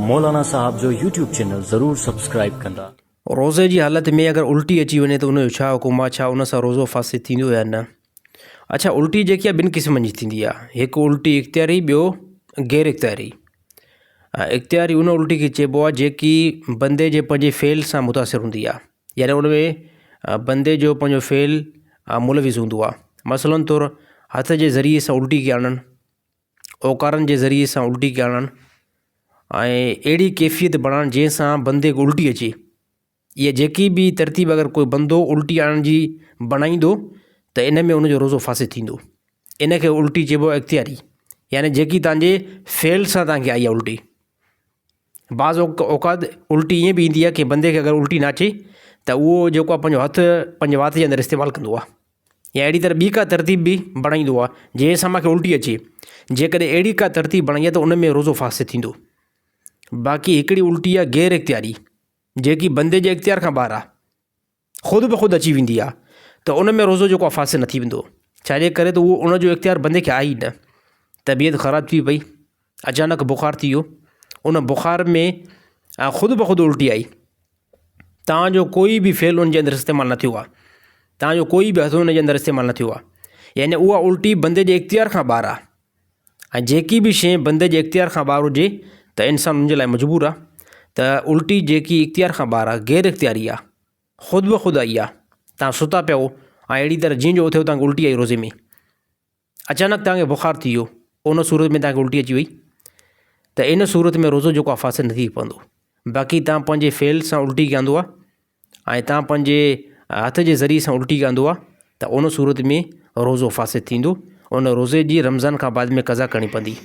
मौलाना साहब जो YouTube channel ज़रूर subscribe कंदा। रोज़े जी हालत में अगर उल्टी अची वञे त उनजो छा हुकुम आहे, छा उन सां रोज़ो फासिद थींदो या न? अच्छा, उल्टी जेकी आहे ॿिनि क़िस्मनि जी थींदी आहे। हिकु उल्टी इख़्तियारी, ॿियो गैर इख़्तियारी। इख़्तियारी उन उल्टी खे चइबो आहे जेकी बंदे जे पंहिंजे फ़ेल सां मुतासिर हूंदी आहे, यानी उन में बंदे जो पंहिंजो फ़ेल मुलविज़ हूंदो आहे। मसलन तौरु हथ जे ज़रिए सां उल्टी खे आणनि, ओकारनि जे ज़रिए सां उल्टी खे आणनि ऐं अहिड़ी कैफ़ियत बणाइणु जंहिंसां बंदे खे उल्टी अचे। इहा जेकी बि तरतीब अगरि कोई बंदो उल्टी आणण जी बणाईंदो त इन में उनजो रोज़ो फासिद थींदो। इन खे उल्टी चइबो आहे इख़्तियारी, यानी जेकी तव्हांजे फ़ेल सां तव्हांखे आई आहे उल्टी। बाज़ औक़ात उल्टी ईअं बि ईंदी आहे कि बंदे खे अगरि उल्टी न अचे त उहो जेको आहे पंहिंजो हथु पंहिंजे वात जे अंदरि इस्तेमालु कंदो आहे, या अहिड़ी तरह ॿी का तरतीब बि बणाईंदो आहे जंहिंसां मूंखे उल्टी अचे। जेकॾहिं अहिड़ी का तरतीब बणाई आहे त उन में रोज़ो फासिद थींदो। बाक़ी हिकिड़ी उल्टी आहे गैर इख़्तियारी, जेकी बंदे जे इख़्तियार खां ॿाहिरि आहे, ख़ुदि ब ख़ुदि अची वेंदी आहे, त उन में रोज़ो जेको आहे फासिद न थी वेंदो। छाजे करे त उहो उनजो इख़्तियार बंदे खे आहे ई न। तबियत ख़राबु थी वई, अचानक बुख़ारु थी वियो, उन बुख़ार में ख़ुदि ब ख़ुदि उल्टी आई, तव्हांजो कोई बि फ़ेल उनजे अंदरि इस्तेमालु न थियो आहे, तव्हांजो कोई बि हथु उनजे अंदरि इस्तेमालु न थियो आहे, यानी उहा उल्टी बंदे जे इख़्तियार खां ॿाहिरि आहे। ऐं जेकी बि शइ बंदे जे इख़्तियार खां ॿाहिरि हुजे त इंसानु उनजे लाइ मजबूर आहे। त उल्टी जेकी इख़्तियार खां ॿाहिरि आहे, गैर इख़्तियारी आहे, ख़ुदि ब ख़ुदि आई आहे। तव्हां सुता पिया हो ऐं अहिड़ी तरह जीअं जो उथियो तव्हांखे उल्टी आई रोज़े में, अचानक तव्हांखे बुख़ारु थी वियो, उन सूरत में तव्हांखे उल्टी अची वई, त इन सूरत में रोज़ो जेको आहे फासिद न थी पवंदो। बाक़ी तव्हां पंहिंजे फ़ेल सां उल्टी कयांदो आहे ऐं तव्हां पंहिंजे हथ जे ज़रिए सां उल्टी कयांदो आहे त उन सूरत में रोज़ो फासिद थींदो। उन रोज़े जी रमज़ान खां बाद में क़ज़ा करणी पवंदी।